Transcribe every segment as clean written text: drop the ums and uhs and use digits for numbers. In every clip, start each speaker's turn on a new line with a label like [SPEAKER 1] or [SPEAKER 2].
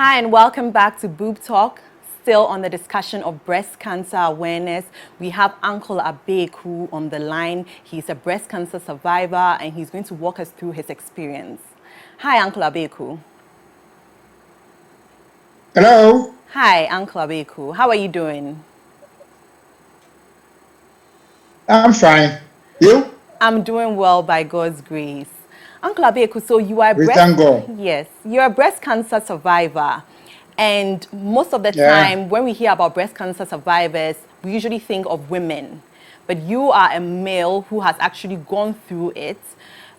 [SPEAKER 1] Hi, and welcome back to Boob Talk. Still on the discussion of breast cancer awareness. We have Uncle Abeiku on the line. He's a breast cancer survivor and he's going to walk us through his experience. Hi, Uncle Abeiku.
[SPEAKER 2] Hello,
[SPEAKER 1] Hi, Uncle Abeiku. How are you doing?
[SPEAKER 2] I'm fine. You?
[SPEAKER 1] I'm doing well by God's grace. Uncle Abeiku, so you are a
[SPEAKER 2] We
[SPEAKER 1] breast,
[SPEAKER 2] thank God.
[SPEAKER 1] yes, you're a breast cancer survivor. And most of the
[SPEAKER 2] Yeah.
[SPEAKER 1] time, when we hear about breast cancer survivors, we usually think of women. But you are a male who has actually gone through it.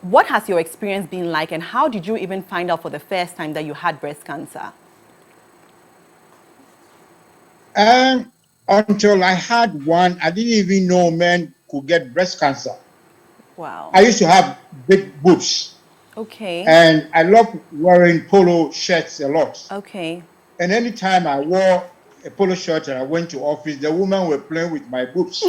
[SPEAKER 1] What has your experience been like, and how did you even find out for the first time that you had breast cancer?
[SPEAKER 2] And until I had one, I didn't even know men could get breast cancer.
[SPEAKER 1] Wow.
[SPEAKER 2] I used to have big boobs,
[SPEAKER 1] Okay.
[SPEAKER 2] and I loved wearing polo shirts a lot.
[SPEAKER 1] Okay.
[SPEAKER 2] And anytime I wore a polo shirt and I went to office, the women were playing with my boobs,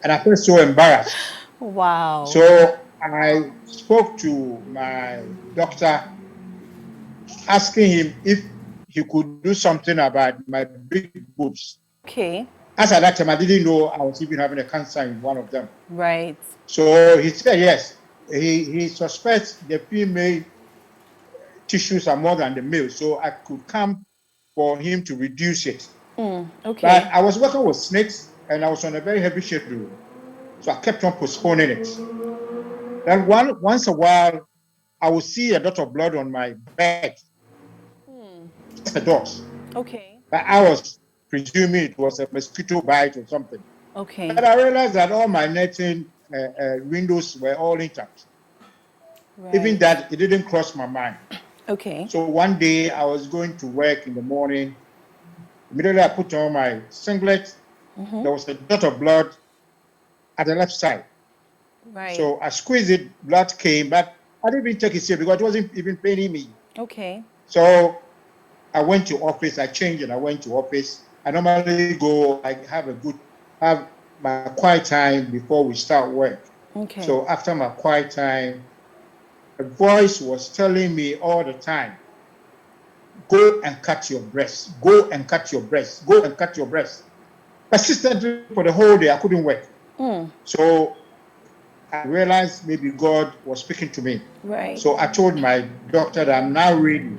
[SPEAKER 2] and I felt so embarrassed.
[SPEAKER 1] Wow.
[SPEAKER 2] So I spoke to my doctor, asking him if he could do something about my big boobs.
[SPEAKER 1] Okay.
[SPEAKER 2] As at that time, I didn't know I was even having a cancer in one of them.
[SPEAKER 1] Right.
[SPEAKER 2] So he said yes. He suspects the female tissues are more than the male, so I could come for him to reduce it. But
[SPEAKER 1] Okay.
[SPEAKER 2] I was working with snakes and I was on a very heavy schedule, so I kept on postponing it. Then once a while, I would see a dot of blood on my bed, just a dot.
[SPEAKER 1] Okay.
[SPEAKER 2] But I was presuming it was a mosquito bite or something.
[SPEAKER 1] Okay.
[SPEAKER 2] But I realized that all my netting windows were all intact. Even
[SPEAKER 1] Right.
[SPEAKER 2] that, it didn't cross my mind.
[SPEAKER 1] Okay.
[SPEAKER 2] So one day I was going to work in the morning. Immediately I put on my singlet. There was a dot of blood at the left side.
[SPEAKER 1] Right.
[SPEAKER 2] So I squeezed it, blood came, but I didn't even take it serious because it wasn't even paining me.
[SPEAKER 1] Okay.
[SPEAKER 2] So I went to office, I changed and I went to office. I normally go, I have my quiet time before we start work.
[SPEAKER 1] Okay.
[SPEAKER 2] So after my quiet time, a voice was telling me all the time, go and cut your breast, go and cut your breast, go and cut your breast. Persistently for the whole day, I couldn't work. So I realized maybe God was speaking to me.
[SPEAKER 1] Right.
[SPEAKER 2] So I told my doctor that I'm now ready,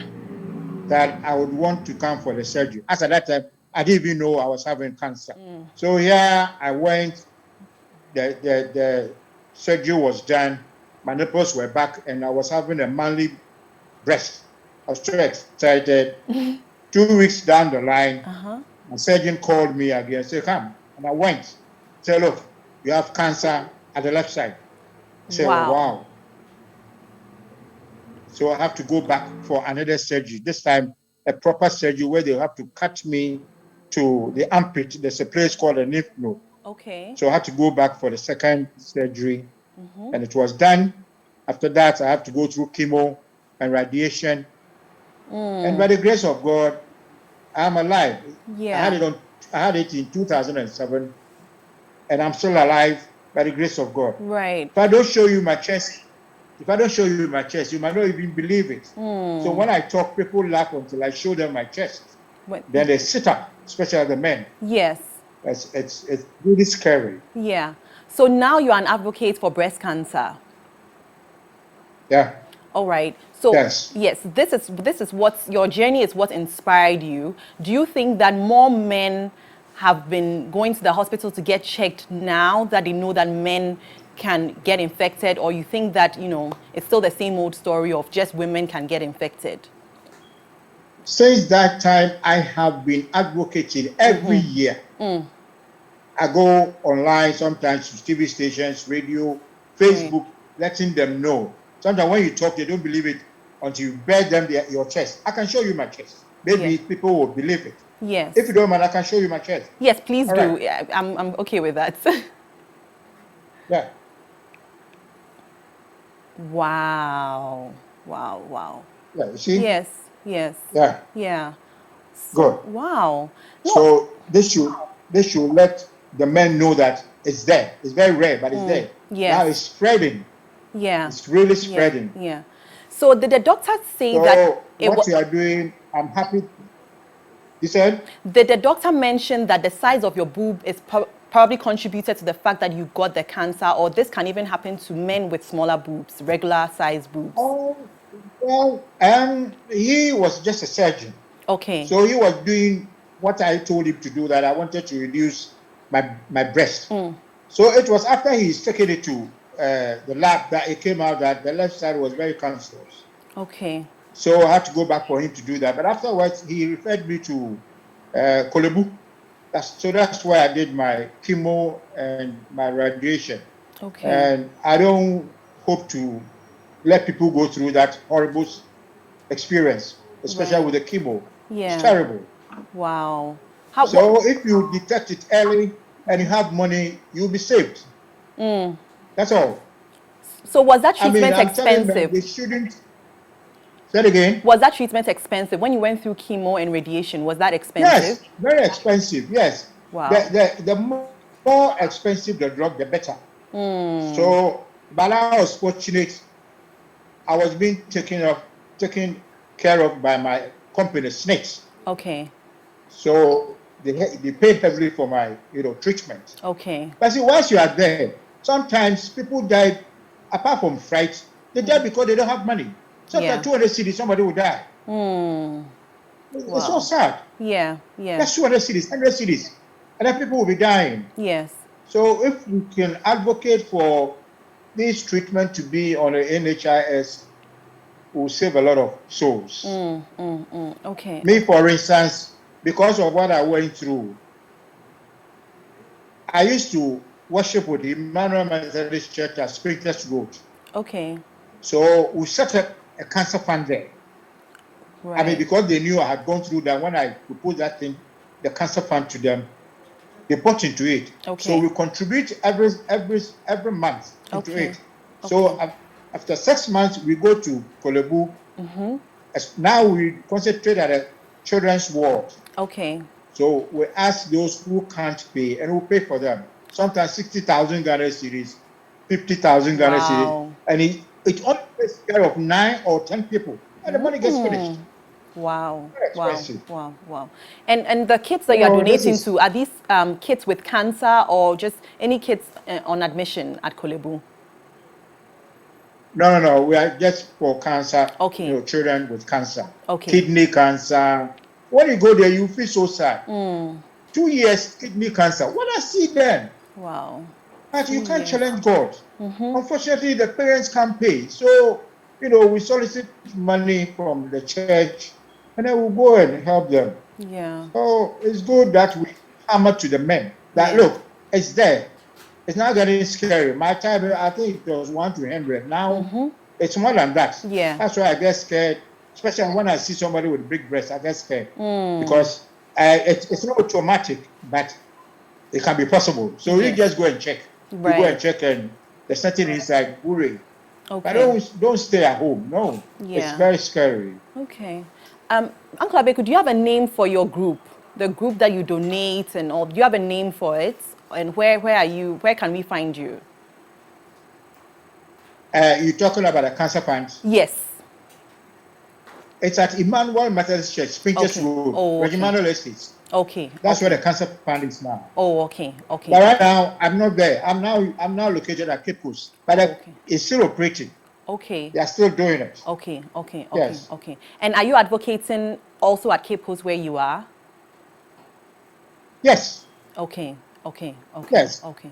[SPEAKER 2] that I would want to come for the surgery. As at that time, I didn't even know I was having cancer. So here I went, the surgery was done, my nipples were back, and I was having a manly breast. I was so excited. 2 weeks down the line, my surgeon called me again, said, come. And I went. Said, look, you have cancer at the left side. I said,
[SPEAKER 1] Wow.
[SPEAKER 2] wow. So I have to go back for another surgery. This time, a proper surgery where they have to cut me to the armpit. There's a place called a lymph node.
[SPEAKER 1] Okay.
[SPEAKER 2] So I had to go back for the second surgery, and it was done. After that, I have to go through chemo and radiation. And by the grace of God, I'm alive.
[SPEAKER 1] Yeah.
[SPEAKER 2] I had it in 2007, and I'm still alive by the grace of God.
[SPEAKER 1] Right.
[SPEAKER 2] If I don't show you my chest, if I don't show you my chest, you might not even believe it. So when I talk, people laugh until I show them my chest.
[SPEAKER 1] When,
[SPEAKER 2] Then they sit up, especially the men.
[SPEAKER 1] yes.
[SPEAKER 2] It's really scary.
[SPEAKER 1] Yeah. So now you're an advocate for breast cancer.
[SPEAKER 2] Yeah.
[SPEAKER 1] All right. So
[SPEAKER 2] Yes.
[SPEAKER 1] yes, this is what your journey is, what inspired you. Do you think that more men have been going to the hospital to get checked now that they know that men can get infected, or you think that, it's still the same old story of just women can get infected?
[SPEAKER 2] Since that time, I have been advocating every year. I go online sometimes to TV stations, radio,
[SPEAKER 1] Right.
[SPEAKER 2] Facebook, letting them know. Sometimes when you talk, they don't believe it until you bear them your chest. I can show you my chest.
[SPEAKER 1] Yeah.
[SPEAKER 2] Maybe people will believe it.
[SPEAKER 1] Yes.
[SPEAKER 2] If you don't mind, I can show you my chest.
[SPEAKER 1] Yes, please
[SPEAKER 2] All right.
[SPEAKER 1] do. Yeah, I'm okay with that.
[SPEAKER 2] Yeah.
[SPEAKER 1] Wow. Wow. Wow.
[SPEAKER 2] Yeah. You see?
[SPEAKER 1] Yes. Yes.
[SPEAKER 2] Yeah.
[SPEAKER 1] Yeah.
[SPEAKER 2] Good.
[SPEAKER 1] So, wow. No.
[SPEAKER 2] So they should let the men know that it's there. It's very rare, but it's there. Now
[SPEAKER 1] Yes.
[SPEAKER 2] it's spreading.
[SPEAKER 1] Yeah.
[SPEAKER 2] It's really
[SPEAKER 1] Yeah.
[SPEAKER 2] spreading.
[SPEAKER 1] Yeah. So did the doctor say
[SPEAKER 2] So
[SPEAKER 1] that it
[SPEAKER 2] what
[SPEAKER 1] was?
[SPEAKER 2] you are doing, I'm happy. You said?
[SPEAKER 1] Did the doctor mention that the size of your boob is probably contributed to the fact that you got the cancer, or this can even happen to men with smaller boobs, regular size boobs?
[SPEAKER 2] Oh, well, he was just a surgeon.
[SPEAKER 1] Okay.
[SPEAKER 2] So he was doing what I told him to do, that I wanted to reduce my breast. So it was after he's taken it to the lab that it came out that the left side was very cancerous.
[SPEAKER 1] Okay.
[SPEAKER 2] So I had to go back for him to do that. But afterwards, he referred me to Kolebu. That's where I did my chemo and my radiation.
[SPEAKER 1] Okay.
[SPEAKER 2] And I don't hope to let people go through that horrible experience, especially
[SPEAKER 1] Right.
[SPEAKER 2] with the chemo.
[SPEAKER 1] Yeah.
[SPEAKER 2] It's terrible.
[SPEAKER 1] Wow.
[SPEAKER 2] So if you detect it early and you have money, you'll be saved. That's all.
[SPEAKER 1] So was that
[SPEAKER 2] I mean,
[SPEAKER 1] treatment
[SPEAKER 2] I'm telling them
[SPEAKER 1] expensive?
[SPEAKER 2] they shouldn't. Say it again.
[SPEAKER 1] Was that treatment expensive when you went through chemo and radiation? Was that expensive?
[SPEAKER 2] Yes, very expensive. Yes.
[SPEAKER 1] Wow.
[SPEAKER 2] The more expensive the drug, the better. So, but I was fortunate. I was being taken care of by my company, Snakes.
[SPEAKER 1] Okay.
[SPEAKER 2] So they paid heavily for my treatment.
[SPEAKER 1] Okay.
[SPEAKER 2] But see, once you are there, sometimes people die apart from fright. They die because they don't have money. Sometimes 200 cities, somebody will die. It's so sad.
[SPEAKER 1] Yeah. Yeah.
[SPEAKER 2] That's 200 cities, 100 cities, and then people will be dying.
[SPEAKER 1] Yes.
[SPEAKER 2] So if we can advocate for this treatment to be on the NHIS, will save a lot of souls.
[SPEAKER 1] Okay.
[SPEAKER 2] Me, for instance, because of what I went through, I used to worship with the Emmanuel Methodist Church at Sprinklers Road.
[SPEAKER 1] Okay.
[SPEAKER 2] So we set up a cancer fund there.
[SPEAKER 1] Right.
[SPEAKER 2] I mean, because they knew I had gone through that, when I proposed that thing, the cancer fund to them, they bought into it.
[SPEAKER 1] Okay.
[SPEAKER 2] So we contribute every month into it. So after 6 months, we go to Kolebu. Now we concentrate at a children's ward.
[SPEAKER 1] Okay.
[SPEAKER 2] So we ask those who can't pay, and we pay for them. Sometimes 60,000 Ghana cedis, 50,000 Ghana cedis, and it only takes care of 9 or 10 people, and the money gets finished.
[SPEAKER 1] Wow.
[SPEAKER 2] Expensive.
[SPEAKER 1] Wow. And the kids that you're donating to, are these kids with cancer or just any kids on admission at Kolebu?
[SPEAKER 2] No. We are just for cancer.
[SPEAKER 1] Okay.
[SPEAKER 2] Children with cancer.
[SPEAKER 1] Okay.
[SPEAKER 2] Kidney cancer. When you go there, you feel so sad. 2 years kidney cancer. What I see then?
[SPEAKER 1] Wow.
[SPEAKER 2] But you can't challenge God. Unfortunately, the parents can't pay. So, we solicit money from the church, and then we'll go and help them.
[SPEAKER 1] Yeah.
[SPEAKER 2] So it's good that we hammer to the men that, look, it's there. It's not getting scary. My time, I think it was 1 to 100. Now, it's more than that.
[SPEAKER 1] Yeah.
[SPEAKER 2] That's why I get scared, especially when I see somebody with big breasts. I get scared because it's not traumatic, but it can be possible. So you just go and check.
[SPEAKER 1] Right.
[SPEAKER 2] You go and check, and there's nothing inside. Worry.
[SPEAKER 1] Okay.
[SPEAKER 2] But don't stay at home. No.
[SPEAKER 1] Yeah.
[SPEAKER 2] It's very scary.
[SPEAKER 1] Okay. Uncle Abeiku, do you have a name for your group? The group that you donate and all. Do you have a name for it? And where are you? Where can we find you?
[SPEAKER 2] You're talking about a cancer fund?
[SPEAKER 1] Yes.
[SPEAKER 2] It's at Emmanuel Methodist Church, Sprinklers Road, Emmanuel Estates.
[SPEAKER 1] Okay.
[SPEAKER 2] That's where the cancer fund is now.
[SPEAKER 1] Oh, okay.
[SPEAKER 2] But right now, I'm not there. I'm now located at Cape Coast, but it's still operating.
[SPEAKER 1] Okay.
[SPEAKER 2] They are still doing it.
[SPEAKER 1] Okay.
[SPEAKER 2] Yes.
[SPEAKER 1] Okay. And are you advocating also at Cape Coast where you are?
[SPEAKER 2] Yes.
[SPEAKER 1] Okay.
[SPEAKER 2] Yes.
[SPEAKER 1] Okay.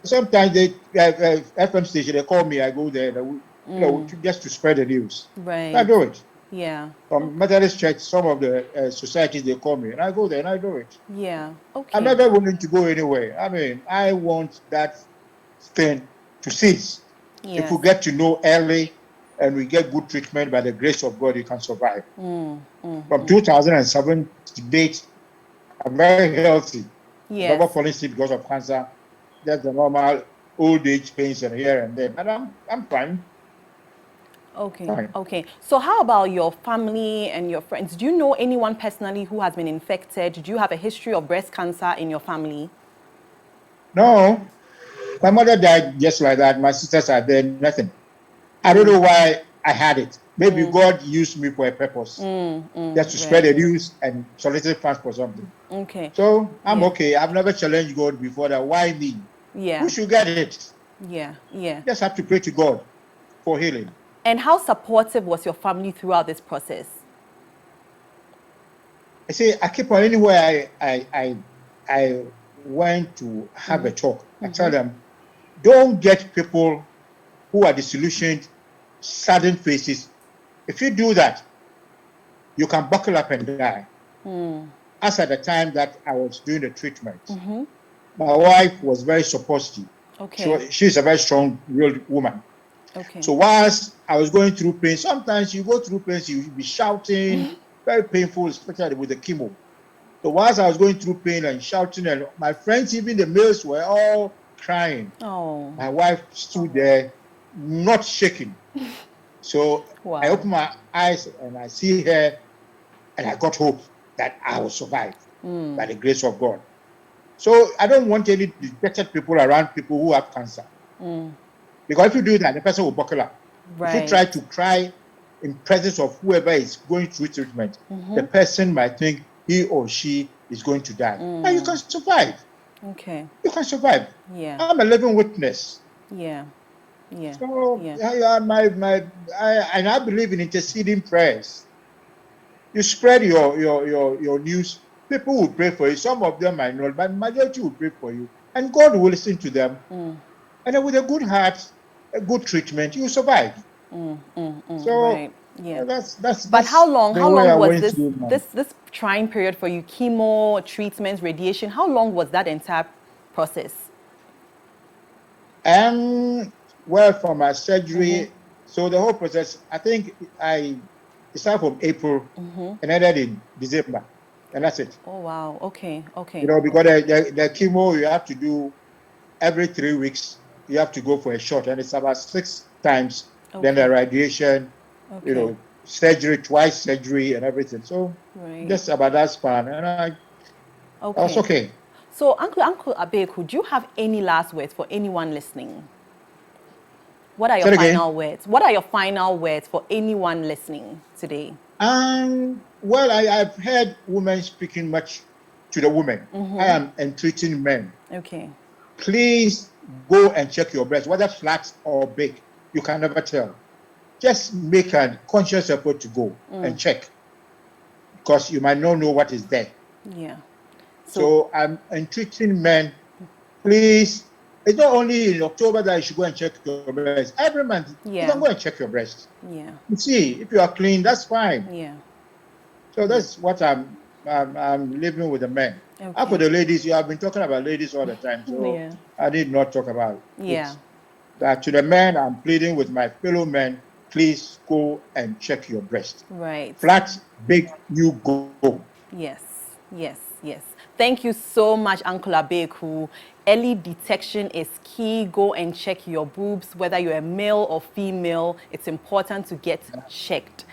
[SPEAKER 2] Sometimes they FM station, they call me. I go there. Just to spread the news.
[SPEAKER 1] Right.
[SPEAKER 2] I do it.
[SPEAKER 1] Yeah.
[SPEAKER 2] From Methodist Church, some of the societies, they call me, and I go there and I do it.
[SPEAKER 1] Yeah. Okay.
[SPEAKER 2] I'm never willing to go anywhere. I mean, I want that thing to cease.
[SPEAKER 1] Yes.
[SPEAKER 2] If we get to know early and we get good treatment, by the grace of God, you can survive. From 2007 to date, I'm very healthy.
[SPEAKER 1] Yes.
[SPEAKER 2] Never falling sick because of cancer. Just the normal old age pains and here and there. But I'm fine.
[SPEAKER 1] Okay.
[SPEAKER 2] Fine.
[SPEAKER 1] Okay. So how about your family and your friends? Do you know anyone personally who has been infected? Do you have a history of breast cancer in your family?
[SPEAKER 2] No. My mother died just like that. My sisters are there, nothing. I don't know why I had it. maybe God used me for a purpose, just to spread the news and solicit funds for something.
[SPEAKER 1] Okay.
[SPEAKER 2] So I'm okay. I've never challenged God before that. Why me?
[SPEAKER 1] Yeah.
[SPEAKER 2] Who should get it?
[SPEAKER 1] Yeah. Yeah.
[SPEAKER 2] Just have to pray to God for healing.
[SPEAKER 1] And how supportive was your family throughout this process?
[SPEAKER 2] I say I keep on anywhere I went to have a talk. I tell them, don't get people who are disillusioned, sudden faces. If you do that, you can buckle up and die. As at the time that I was doing the treatment, my wife was very supportive.
[SPEAKER 1] Okay.
[SPEAKER 2] She's a very strong, real woman.
[SPEAKER 1] Okay.
[SPEAKER 2] So whilst I was going through pain, sometimes you go through pain, you'll be shouting, very painful, especially with the chemo. So whilst I was going through pain and shouting, and my friends, even the males, were all crying.
[SPEAKER 1] Oh.
[SPEAKER 2] My wife stood there, not shaking. So
[SPEAKER 1] Wow.
[SPEAKER 2] I opened my eyes and I see her, and I got hope that I will survive by the grace of God. So I don't want any dejected people around people who have cancer. Because if you do that, the person will buckle up.
[SPEAKER 1] Right.
[SPEAKER 2] If you try to cry in presence of whoever is going through treatment, the person might think he or she is going to die. And you can survive.
[SPEAKER 1] Okay.
[SPEAKER 2] You can survive.
[SPEAKER 1] Yeah.
[SPEAKER 2] I'm a living witness.
[SPEAKER 1] Yeah. Yeah.
[SPEAKER 2] So
[SPEAKER 1] yeah.
[SPEAKER 2] and I believe in interceding prayers. You spread your news. People will pray for you. Some of them might not, but majority will pray for you, and God will listen to them. And then with a good heart, a good treatment, you survive. So
[SPEAKER 1] right. Yeah.
[SPEAKER 2] that's.
[SPEAKER 1] But how long? How long was this trying period for you? Chemo, treatments, radiation. How long was that entire process?
[SPEAKER 2] Well, for my surgery, so the whole process, I think it started from April and ended in December, and that's it.
[SPEAKER 1] Oh wow. Okay. Okay.
[SPEAKER 2] You know, because the chemo you have to do every 3 weeks. You have to go for a shot, and it's about 6 times. Then the radiation, you know, surgery, twice surgery, and everything. So just about that span, and I was okay.
[SPEAKER 1] So, Uncle Abeiku, do you have any last words for anyone listening? What are your final words? What are your final words for anyone listening today?
[SPEAKER 2] Well, I've heard women speaking much to the women. I am entreating men.
[SPEAKER 1] Okay.
[SPEAKER 2] Please go and check your breast, whether flat or big. You can never tell. Just make a conscious effort to go and check, because you might not know what is there.
[SPEAKER 1] Yeah.
[SPEAKER 2] So I'm entreating men, please. It's not only in October that you should go and check your breast. Every month, you can go and check your breast.
[SPEAKER 1] Yeah.
[SPEAKER 2] You see, if you are clean, that's fine.
[SPEAKER 1] Yeah.
[SPEAKER 2] So that's what I'm living with the men. And for the ladies, you have been talking about ladies all the time, so I did not talk about it.
[SPEAKER 1] Yeah.
[SPEAKER 2] But to the men, I'm pleading with my fellow men, please go and check your breast.
[SPEAKER 1] Right.
[SPEAKER 2] Flat, big, you go.
[SPEAKER 1] Yes. Yes. Yes. Thank you so much, Uncle Abeiku. Early detection is key. Go and check your boobs, whether you're a male or female. It's important to get checked.